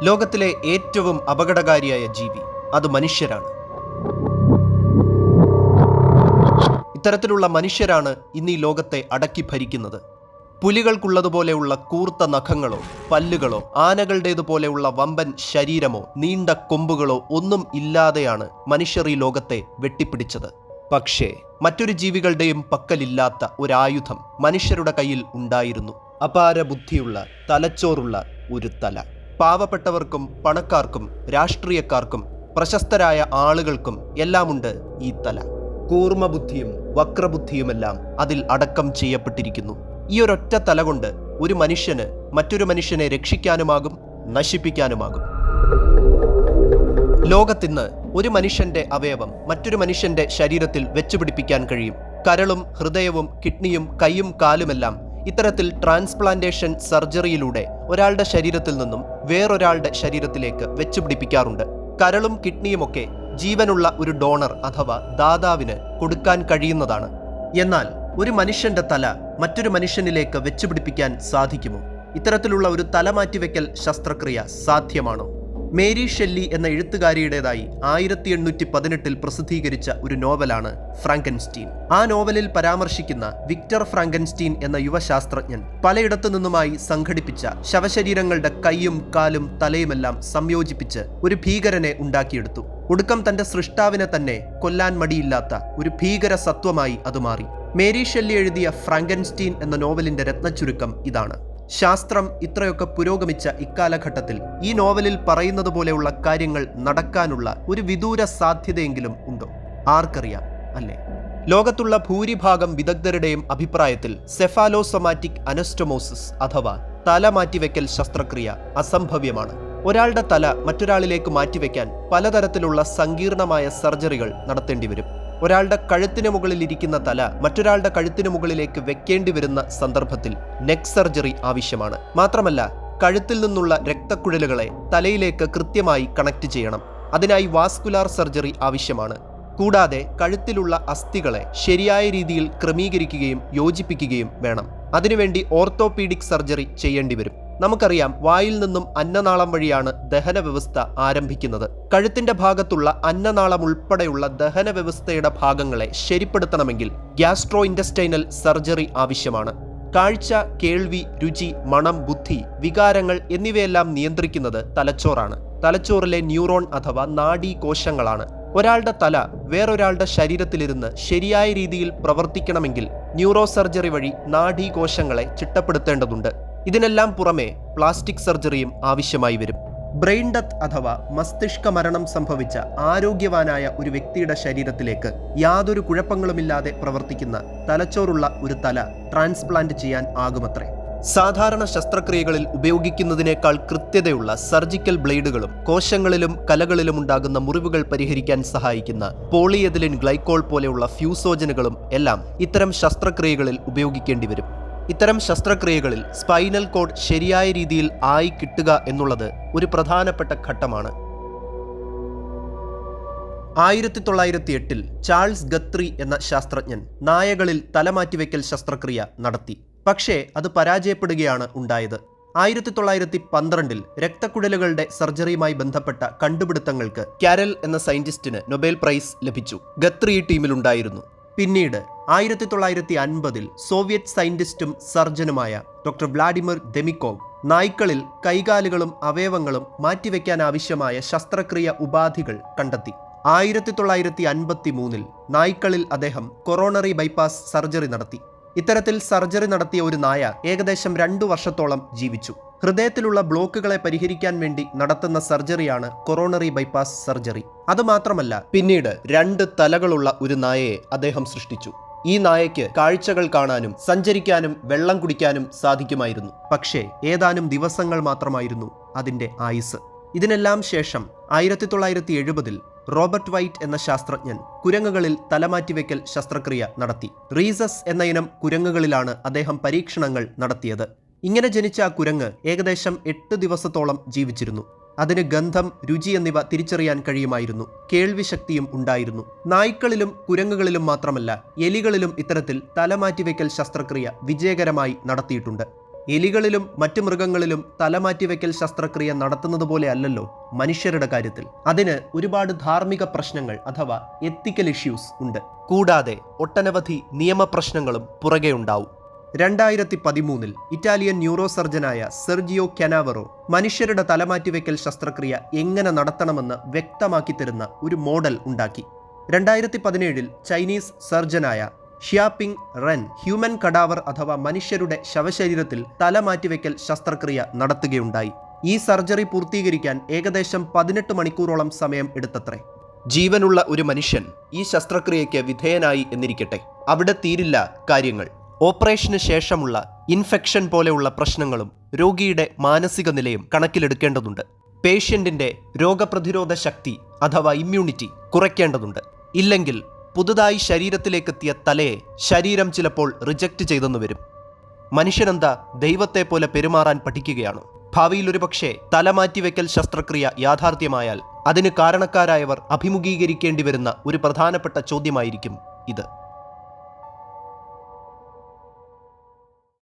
ലോകത്തിലെ ഏറ്റവും അപകടകാരിയായ ജീവി അത് മനുഷ്യരാണ്. ഇത്തരത്തിലുള്ള മനുഷ്യരാണ് ഇന്ന് ഈ ലോകത്തെ അടക്കി ഭരിക്കുന്നത്. പുലികൾക്കുള്ളതുപോലെയുള്ള കൂർത്ത നഖങ്ങളോ പല്ലുകളോ ആനകളുടേതുപോലെയുള്ള വമ്പൻ ശരീരമോ നീണ്ട കൊമ്പുകളോ ഒന്നും ഇല്ലാതെയാണ് മനുഷ്യർ ഈ ലോകത്തെ വെട്ടിപ്പിടിച്ചത്. പക്ഷേ മറ്റൊരു ജീവികളുടെയും പക്കലില്ലാത്ത ഒരായുധം മനുഷ്യരുടെ കയ്യിൽ ഉണ്ടായിരുന്നു. അപാര ബുദ്ധിയുള്ള തലച്ചോറുള്ള ഒരു തല. പാവപ്പെട്ടവർക്കും പണക്കാർക്കും രാഷ്ട്രീയക്കാർക്കും പ്രശസ്തരായ ആളുകൾക്കും എല്ലാമുണ്ട് ഈ തല. കൂർമ്മബുദ്ധിയും വക്രബുദ്ധിയുമെല്ലാം അതിൽ അടക്കം ചെയ്യപ്പെട്ടിരിക്കുന്നു. ഈ ഒരൊറ്റ തല കൊണ്ട് ഒരു മനുഷ്യന് മറ്റൊരു മനുഷ്യനെ രക്ഷിക്കാനുമാകും നശിപ്പിക്കാനുമാകും. ലോകത്തിന്ന് ഒരു മനുഷ്യന്റെ അവയവം മറ്റൊരു മനുഷ്യന്റെ ശരീരത്തിൽ വെച്ചുപിടിപ്പിക്കാൻ കഴിയും. കരളും ഹൃദയവും കിഡ്നിയും കൈയും കാലുമെല്ലാം ഇത്തരത്തിൽ ട്രാൻസ്പ്ലാന്റേഷൻ സർജറിയിലൂടെ ഒരാളുടെ ശരീരത്തിൽ നിന്നും വേറൊരാളുടെ ശരീരത്തിലേക്ക് വെച്ചുപിടിപ്പിക്കാറുണ്ട്. കരളും കിഡ്നിയുമൊക്കെ ജീവനുള്ള ഒരു ഡോണർ അഥവാ ദാതാവിന് കൊടുക്കാൻ കഴിയുന്നതാണ്. എന്നാൽ ഒരു മനുഷ്യന്റെ തല മറ്റൊരു മനുഷ്യനിലേക്ക് വെച്ചുപിടിപ്പിക്കാൻ സാധിക്കുമോ? ഇത്തരത്തിലുള്ള ഒരു തലമാറ്റിവെക്കൽ ശസ്ത്രക്രിയ സാധ്യമാണോ? മേരി ഷെല്ലി എന്ന എഴുത്തുകാരിയുടേതായി 1818 പ്രസിദ്ധീകരിച്ച ഒരു നോവലാണ് ഫ്രാങ്കൻസ്റ്റീൻ. ആ നോവലിൽ പരാമർശിക്കുന്ന വിക്ടർ ഫ്രാങ്കൻസ്റ്റീൻ എന്ന യുവശാസ്ത്രജ്ഞൻ പലയിടത്തു നിന്നുമായി സംഘടിപ്പിച്ച ശവശരീരങ്ങളുടെ കൈയും കാലും തലയുമെല്ലാം സംയോജിപ്പിച്ച് ഒരു ഭീകരനെ ഉണ്ടാക്കിയെടുത്തു. ഒടുക്കം തന്റെ സൃഷ്ടാവിനെ തന്നെ കൊല്ലാൻ മടിയില്ലാത്ത ഒരു ഭീകര സത്വമായി അത് മാറി. മേരി ഷെല്ലി എഴുതിയ ഫ്രാങ്കൻസ്റ്റീൻ എന്ന നോവലിന്റെ രത്നച്ചുരുക്കം ഇതാണ്. ശാസ്ത്രം ഇത്രയൊക്കെ പുരോഗമിച്ച ഇക്കാലഘട്ടത്തിൽ ഈ നോവലിൽ പറയുന്നത് പോലെയുള്ള കാര്യങ്ങൾ നടക്കാനുള്ള ഒരു വിദൂര സാധ്യതയെങ്കിലും ഉണ്ടോ? ആർക്കറിയാം, അല്ലേ? ലോകത്തുള്ള ഭൂരിഭാഗം വിദഗ്ധരുടെയും അഭിപ്രായത്തിൽ സെഫാലോസൊമാറ്റിക് അനസ്റ്റമോസിസ് അഥവാ തല മാറ്റിവെക്കൽ ശസ്ത്രക്രിയ അസംഭവ്യമാണ്. ഒരാളുടെ തല മറ്റൊരാളിലേക്ക് മാറ്റിവെക്കാൻ പലതരത്തിലുള്ള സങ്കീർണമായ സർജറികൾ നടത്തേണ്ടി വരും. ഒരാളുടെ കഴുത്തിന് മുകളിൽ ഇരിക്കുന്ന തല മറ്റൊരാളുടെ കഴുത്തിന് മുകളിലേക്ക് വെക്കേണ്ടി വരുന്ന സന്ദർഭത്തിൽ നെക്ക് സർജറി ആവശ്യമാണ്. മാത്രമല്ല, കഴുത്തിൽ നിന്നുള്ള രക്തക്കുഴലുകളെ തലയിലേക്ക് കൃത്യമായി കണക്ട് ചെയ്യണം. അതിനായി വാസ്കുലാർ സർജറി ആവശ്യമാണ്. കൂടാതെ കഴുത്തിലുള്ള അസ്ഥികളെ ശരിയായ രീതിയിൽ ക്രമീകരിക്കുകയും യോജിപ്പിക്കുകയും വേണം. അതിനുവേണ്ടി ഓർത്തോപീഡിക് സർജറി ചെയ്യേണ്ടി വരും. നമുക്കറിയാം, വായിൽ നിന്നും അന്നനാളം വഴിയാണ് ദഹന വ്യവസ്ഥ ആരംഭിക്കുന്നത്. കഴുത്തിന്റെ ഭാഗത്തുള്ള അന്നനാളം ഉൾപ്പെടെയുള്ള ദഹന വ്യവസ്ഥയുടെ ഭാഗങ്ങളെ ശരിപ്പെടുത്തണമെങ്കിൽ ഗ്യാസ്ട്രോ ഇൻറ്റസ്റ്റൈനൽ സർജറി ആവശ്യമാണ്. കാഴ്ച, കേൾവി, രുചി, മണം, ബുദ്ധി, വികാരങ്ങൾ എന്നിവയെല്ലാം നിയന്ത്രിക്കുന്നത് തലച്ചോറാണ്. തലച്ചോറിലെ ന്യൂറോൺ അഥവാ നാഡീ കോശങ്ങളാണ്. ഒരാളുടെ തല വേറൊരാളുടെ ശരീരത്തിലിരുന്ന് ശരിയായ രീതിയിൽ പ്രവർത്തിക്കണമെങ്കിൽ ന്യൂറോ സർജറി വഴി നാഡീകോശങ്ങളെ ചിട്ടപ്പെടുത്തേണ്ടതുണ്ട്. ഇതിനെല്ലാം പുറമെ പ്ലാസ്റ്റിക് സർജറിയും ആവശ്യമായി വരും. ബ്രെയിൻ ഡെത്ത് അഥവാ മസ്തിഷ്ക മരണം സംഭവിച്ച ആരോഗ്യവാനായ ഒരു വ്യക്തിയുടെ ശരീരത്തിലേക്ക് യാതൊരു കുഴപ്പങ്ങളുമില്ലാതെ പ്രവർത്തിക്കുന്ന തലച്ചോറുള്ള ഒരു തല ട്രാൻസ്പ്ലാന്റ് ചെയ്യാൻ ആകുമത്രേ. സാധാരണ ശസ്ത്രക്രിയകളിൽ ഉപയോഗിക്കുന്നതിനേക്കാൾ കൃത്യതയുള്ള സർജിക്കൽ ബ്ലേഡുകളും കോശങ്ങളിലും കലകളിലും ഉണ്ടാകുന്ന മുറിവുകൾ പരിഹരിക്കാൻ സഹായിക്കുന്ന പോളിയെഥിലിൻ ഗ്ലൈക്കോൾ പോലെയുള്ള ഫ്യൂസോജനുകളും എല്ലാം ഇത്തരം ശസ്ത്രക്രിയകളിൽ ഉപയോഗിക്കേണ്ടി വരും. ഇത്തരം ശസ്ത്രക്രിയകളിൽ സ്പൈനൽ കോഡ് ശരിയായ രീതിയിൽ ആയി കിട്ടുക എന്നുള്ളത് ഒരു പ്രധാനപ്പെട്ട ഘട്ടമാണ്. 1908 ചാൾസ് ഗത്രി എന്ന ശാസ്ത്രജ്ഞൻ നായകളിൽ തലമാറ്റിവെക്കൽ ശസ്ത്രക്രിയ നടത്തി. പക്ഷേ അത് പരാജയപ്പെടുകയാണ് ഉണ്ടായത്. 1912 രക്തക്കുഴലുകളുടെ സർജറിയുമായി ബന്ധപ്പെട്ട കണ്ടുപിടുത്തങ്ങൾക്ക് കാരൽ എന്ന സയന്റിസ്റ്റിന് നൊബേൽ പ്രൈസ് ലഭിച്ചു. ഗത്രി ഈ ടീമിലുണ്ടായിരുന്നു. പിന്നീട് 1950 സോവിയറ്റ് സയന്റിസ്റ്റും സർജനുമായ ഡോക്ടർ വ്ളാഡിമിർ ദെമിക്കോവ് നായ്ക്കളിൽ കൈകാലുകളും അവയവങ്ങളും മാറ്റിവെക്കാൻ ആവശ്യമായ ശസ്ത്രക്രിയ ഉപാധികൾ കണ്ടെത്തി. 1953 നായ്ക്കളിൽ അദ്ദേഹം കൊറോണറി ബൈപ്പാസ് സർജറി നടത്തി. ഇത്തരത്തിൽ സർജറി നടത്തിയ ഒരു നായ ഏകദേശം 2 വർഷത്തോളം ജീവിച്ചു. ഹൃദയത്തിലുള്ള ബ്ലോക്കുകളെ പരിഹരിക്കാൻ വേണ്ടി നടത്തുന്ന സർജറിയാണ് കൊറോണറി ബൈപ്പാസ് സർജറി. അതുമാത്രമല്ല, പിന്നീട് 2 തലകളുള്ള ഒരു നായയെ അദ്ദേഹം സൃഷ്ടിച്ചു. ഈ നായയ്ക്ക് കാഴ്ചകൾ കാണാനും സഞ്ചരിക്കാനും വെള്ളം കുടിക്കാനും സാധിക്കുമായിരുന്നു. പക്ഷേ ഏതാനും ദിവസങ്ങൾ മാത്രമായിരുന്നു അതിൻ്റെ ആയുസ്. ഇതിനെല്ലാം ശേഷം 1970 റോബർട്ട് വൈറ്റ് എന്ന ശാസ്ത്രജ്ഞൻ കുരങ്ങുകളിൽ തലമാറ്റിവെക്കൽ ശസ്ത്രക്രിയ നടത്തി. റീസസ് എന്ന ഇനം കുരങ്ങുകളിലാണ് അദ്ദേഹം പരീക്ഷണങ്ങൾ നടത്തിയത്. ഇങ്ങനെ ജനിച്ച ആ കുരങ്ങ് ഏകദേശം 8 ദിവസത്തോളം ജീവിച്ചിരുന്നു. അതിന് ഗന്ധം, രുചി എന്നിവ തിരിച്ചറിയാൻ കഴിയുമായിരുന്നു. കേൾവി ശക്തിയും ഉണ്ടായിരുന്നു. നായ്ക്കളിലും കുരങ്ങുകളിലും മാത്രമല്ല, എലികളിലും ഇത്തരത്തിൽ തലമാറ്റിവെക്കൽ ശസ്ത്രക്രിയ വിജയകരമായി നടത്തിയിട്ടുണ്ട്. എലികളിലും മറ്റു മൃഗങ്ങളിലും തലമാറ്റിവെക്കൽ ശസ്ത്രക്രിയ നടത്തുന്നത് പോലെ അല്ലല്ലോ മനുഷ്യരുടെ കാര്യത്തിൽ. അതിന് ഒരുപാട് ധാർമ്മിക പ്രശ്നങ്ങൾ അഥവാ എത്തിക്കൽ ഇഷ്യൂസ് ഉണ്ട്. കൂടാതെ ഒട്ടനവധി നിയമപ്രശ്നങ്ങളും പുറകെ ഉണ്ടാവും. 2013 ഇറ്റാലിയൻ ന്യൂറോ സർജനായ സെർജിയോ കനാവറോ മനുഷ്യരുടെ തലമാറ്റിവെക്കൽ ശസ്ത്രക്രിയ എങ്ങനെ നടത്തണമെന്ന് വ്യക്തമാക്കി തരുന്ന ഒരു മോഡൽ ഉണ്ടാക്കി. 2017 ചൈനീസ് സർജനായ ഷിയാപിങ് റെൻ ഹ്യൂമൻ കഡാവർ അഥവാ മനുഷ്യരുടെ ശവശരീരത്തിൽ തലമാറ്റിവെക്കൽ ശസ്ത്രക്രിയ നടത്തുകയുണ്ടായി. ഈ സർജറി പൂർത്തീകരിക്കാൻ ഏകദേശം 18 മണിക്കൂറോളം സമയം എടുത്തത്രേ. ജീവനുള്ള ഒരു മനുഷ്യൻ ഈ ശസ്ത്രക്രിയയ്ക്ക് വിധേയനായി എന്നിരിക്കട്ടെ, അവിടെ തീരില്ല കാര്യങ്ങൾ. ഓപ്പറേഷന് ശേഷമുള്ള ഇൻഫെക്ഷൻ പോലെയുള്ള പ്രശ്നങ്ങളും രോഗിയുടെ മാനസിക നിലയും കണക്കിലെടുക്കേണ്ടതുണ്ട്. പേഷ്യന്റിന്റെ രോഗപ്രതിരോധ ശക്തി അഥവാ ഇമ്മ്യൂണിറ്റി കുറയ്ക്കേണ്ടതുണ്ട്. ഇല്ലെങ്കിൽ പുതുതായി ശരീരത്തിലേക്കെത്തിയ തലയെ ശരീരം ചിലപ്പോൾ റിജക്റ്റ് ചെയ്തെന്ന് വരും. മനുഷ്യനെന്താ ദൈവത്തെ പോലെ പെരുമാറാൻ പഠിക്കുകയാണോ? ഭാവിയിൽ ഒരുപക്ഷെ തലമാറ്റിവെക്കൽ ശസ്ത്രക്രിയ യാഥാർത്ഥ്യമായാൽ അതിന് കാരണക്കാരായവർ അഭിമുഖീകരിക്കേണ്ടി വരുന്ന ഒരു പ്രധാനപ്പെട്ട ചോദ്യമായിരിക്കും ഇത്.